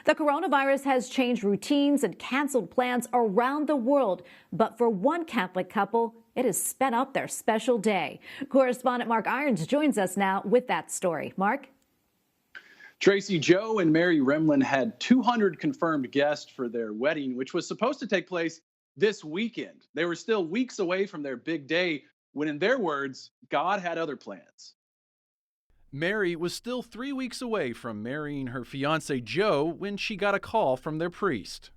The coronavirus has changed routines and canceled plans around the world. But for one Catholic couple, it has sped up their special day. Correspondent Mark Irons joins us now with that story. Mark? Tracy, Joe and Mary Remlin had 200 confirmed guests for their wedding, which was supposed to take place this weekend. They were still weeks away from their big day when, in their words, God had other plans. Mary was still 3 weeks away from marrying her fiancé Joe when she got a call from their priest.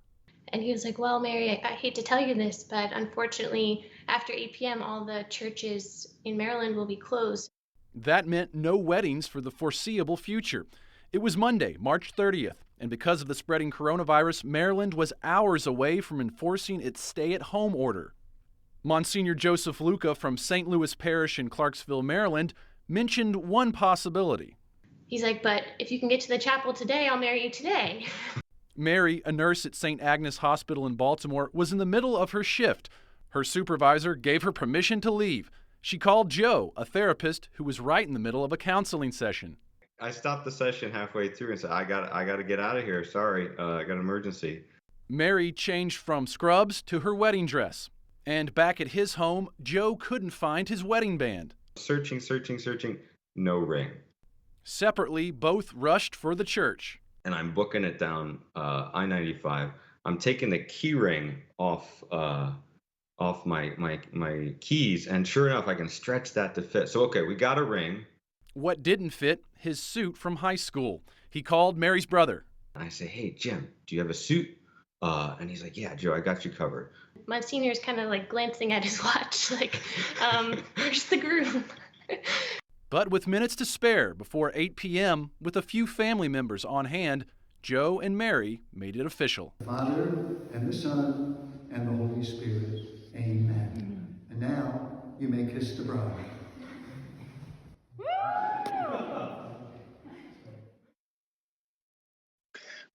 And he was like, well, Mary, I hate to tell you this, but unfortunately, after 8 p.m., all the churches in Maryland will be closed. That meant no weddings for the foreseeable future. It was Monday, March 30th, and because of the spreading coronavirus, Maryland was hours away from enforcing its stay-at-home order. Monsignor Joseph Luca from St. Louis Parish in Clarksville, Maryland, mentioned one possibility. He's like, but if you can get to the chapel today, I'll marry you today. Mary, a nurse at St. Agnes Hospital in Baltimore, was in the middle of her shift. Her supervisor gave her permission to leave. She called Joe, a therapist who was right in the middle of a counseling session. I stopped the session halfway through and said, I got to get out of here. Sorry, I got an emergency. Mary changed from scrubs to her wedding dress. And back at his home, Joe couldn't find his wedding band. Searching, no ring. Separately, both rushed for the church. And I'm booking it down I-95. I'm taking the key ring off my keys, and sure enough, I can stretch that to fit. So, okay, we got a ring. What didn't fit? His suit from high school. He called Mary's brother. I say, hey, Jim, do you have a suit? And he's like, yeah, Joe, I got you covered. Monsignor's kind of like glancing at his watch, like, where's the groom? But with minutes to spare before 8 p.m., with a few family members on hand, Joe and Mary made it official. The Father, and the Son, and the Holy Spirit. Amen. And now you may kiss the bride.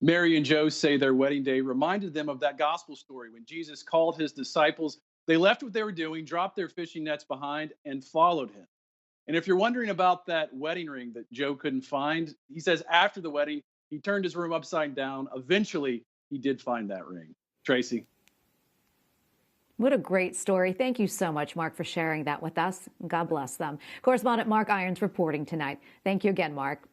Mary and Joe say their wedding day reminded them of that gospel story when Jesus called his disciples. They left what they were doing, dropped their fishing nets behind, and followed him. And if you're wondering about that wedding ring that Joe couldn't find, he says after the wedding, he turned his room upside down. Eventually, he did find that ring. Tracy. What a great story. Thank you so much, Mark, for sharing that with us. God bless them. Correspondent Mark Irons reporting tonight. Thank you again, Mark.